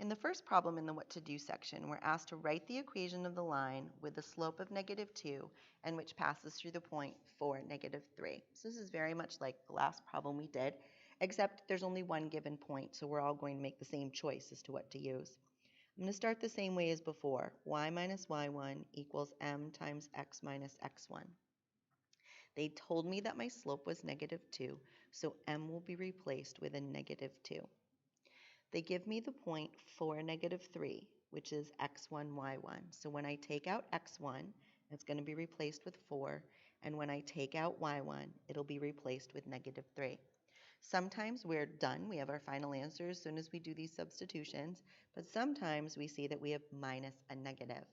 In the first problem in the what to do section, we're asked to write the equation of the line with the slope of -2 and which passes through the point 4, -3. So this is very much like the last problem we did, except there's only one given point, so we're all going to make the same choice as to what to use. I'm going to start the same way as before. Y minus y1 equals m times x minus x1. They told me that my slope was -2, so m will be replaced with a -2. They give me the point 4, -3, which is x1, y1. So when I take out x1, it's going to be replaced with 4, and when I take out y1, it'll be replaced with -3. Sometimes we're done, we have our final answer as soon as we do these substitutions, but sometimes we see that we have minus a negative.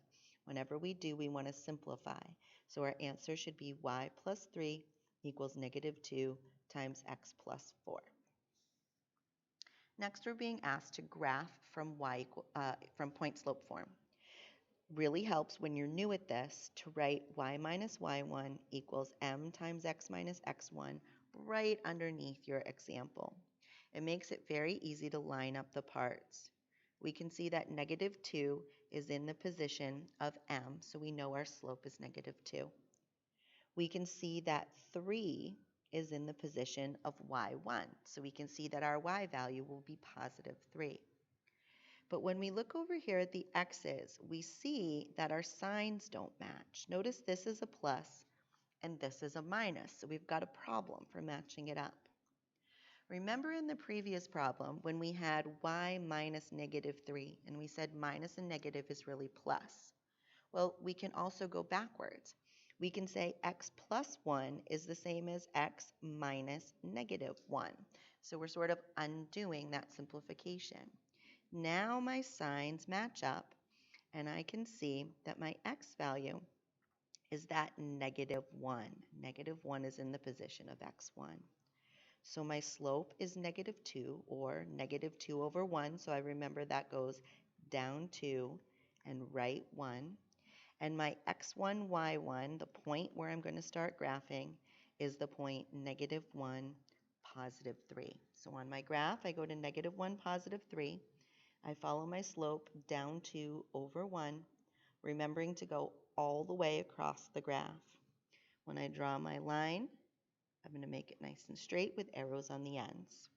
Whenever we do, we want to simplify. So our answer should be y plus 3 equals -2 times x plus 4. Next, we're being asked to graph from from point slope form. Really helps when you're new at this to write y minus y1 equals m times x minus x1 right underneath your example. It makes it very easy to line up the parts. We can see that -2 is in the position of m, so we know our slope is -2. We can see that 3 is in the position of y1, so we can see that our y value will be +3. But when we look over here at the x's, we see that our signs don't match. Notice this is a plus and this is a minus, so we've got a problem for matching it up. Remember in the previous problem when we had y minus -3 and we said minus and negative is really plus. Well, we can also go backwards. We can say x plus 1 is the same as x minus -1. So we're sort of undoing that simplification. Now my signs match up, and I can see that my x value is that -1. -1 is in the position of x1. So my slope is -2, or -2 over 1, so I remember that goes down 2 and right 1. And my x1, y1, the point where I'm going to start graphing, is the point -1, +3. So on my graph, I go to -1, +3. I follow my slope down 2 over 1, remembering to go all the way across the graph. When I draw my line, I'm going to make it nice and straight with arrows on the ends.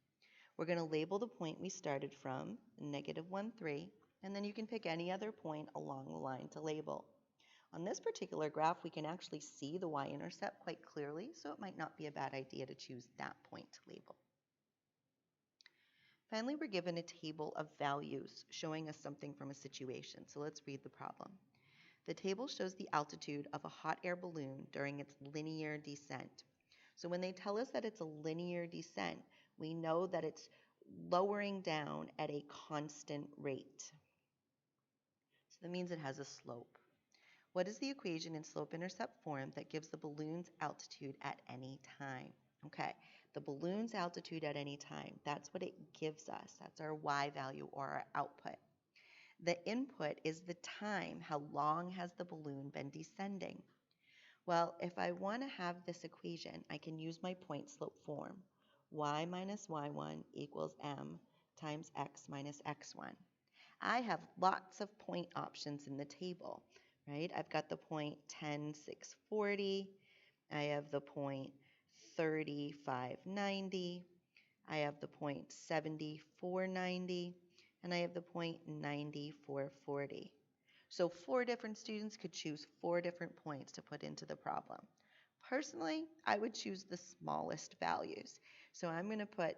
We're going to label the point we started from, -1, 3, and then you can pick any other point along the line to label. On this particular graph, we can actually see the y-intercept quite clearly, so it might not be a bad idea to choose that point to label. Finally, we're given a table of values showing us something from a situation, so let's read the problem. The table shows the altitude of a hot air balloon during its linear descent. So when they tell us that it's a linear descent, we know that it's lowering down at a constant rate. So that means it has a slope. What is the equation in slope-intercept form that gives the balloon's altitude at any time? Okay, the balloon's altitude at any time, that's what it gives us. That's our y value or our output. The input is the time. How long has the balloon been descending? Well, if I want to have this equation, I can use my point slope form. Y minus y1 equals m times x minus x1. I have lots of point options in the table, right? I've got the point 10, 640. I have the point 30, 590. I have the point 70, 490. And I have the point 90, 440. So 4 different students could choose 4 different points to put into the problem. Personally, I would choose the smallest values. So I'm going to put,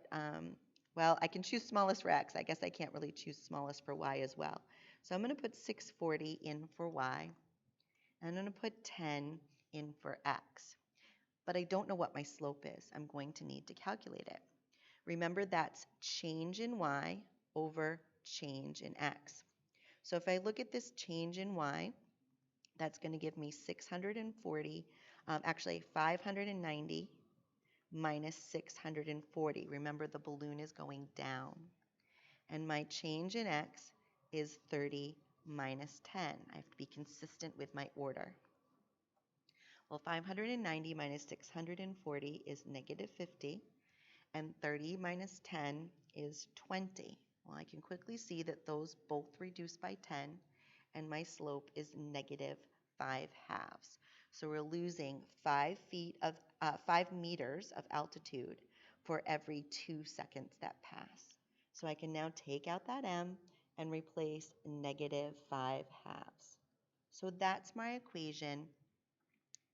well, I can choose smallest for x. I guess I can't really choose smallest for y as well. So I'm going to put 640 in for y. And I'm going to put 10 in for x. But I don't know what my slope is. I'm going to need to calculate it. Remember, that's change in y over change in x. So if I look at this change in y, that's going to give me 590 minus 640. Remember, the balloon is going down. And my change in x is 30 minus 10. I have to be consistent with my order. Well, 590 minus 640 is -50, and 30 minus 10 is 20. Well, I can quickly see that those both reduce by 10, and my slope is negative 5 halves. So we're losing 5 meters of altitude for every 2 seconds that pass. So I can now take out that m and replace negative 5 halves. So that's my equation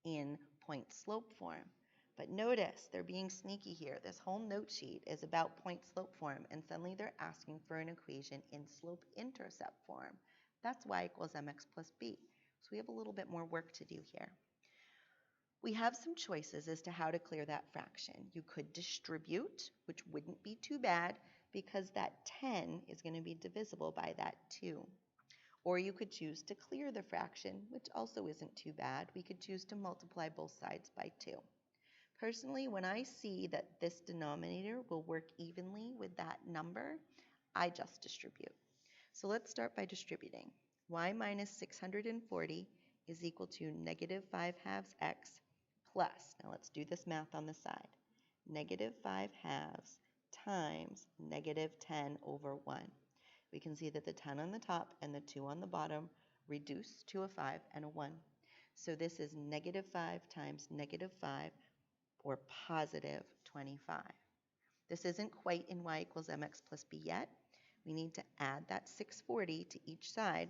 in point slope form. But notice they're being sneaky here. This whole note sheet is about point slope form, and suddenly they're asking for an equation in slope intercept form. That's y equals mx plus b. So we have a little bit more work to do here. We have some choices as to how to clear that fraction. You could distribute, which wouldn't be too bad because that 10 is going to be divisible by that 2. Or you could choose to clear the fraction, which also isn't too bad. We could choose to multiply both sides by 2. Personally, when I see that this denominator will work evenly with that number, I just distribute. So let's start by distributing. Y minus 640 is equal to negative 5 halves x plus, now let's do this math on the side, negative 5 halves times negative 10 over 1. We can see that the 10 on the top and the 2 on the bottom reduce to a 5 and a 1. So this is negative 5 times negative 5, or positive 25. This isn't quite in y equals mx plus b yet. We need to add that 640 to each side.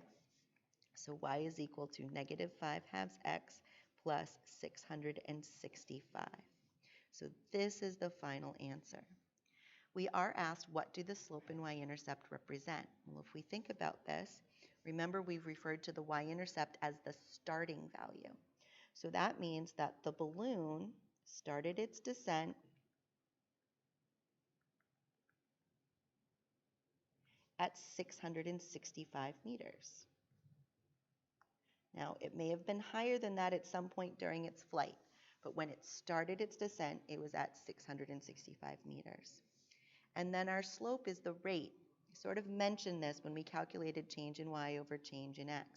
So y is equal to negative 5 halves x plus 665. So this is the final answer. We are asked, what do the slope and y-intercept represent? Well, if we think about this, remember we've referred to the y-intercept as the starting value. So that means that the balloon started its descent at 665 meters. Now, it may have been higher than that at some point during its flight, but when it started its descent, it was at 665 meters. And then our slope is the rate. I sort of mentioned this when we calculated change in y over change in x.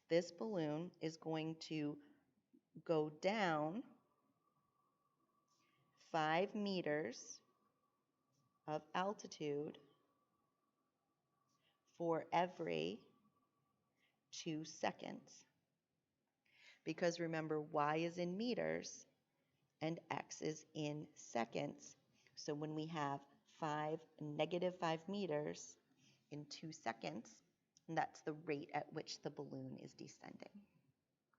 This balloon is going to go down 5 meters of altitude for every 2 seconds. Because remember, y is in meters and x is in seconds. So when we have negative 5 meters in 2 seconds, that's the rate at which the balloon is descending.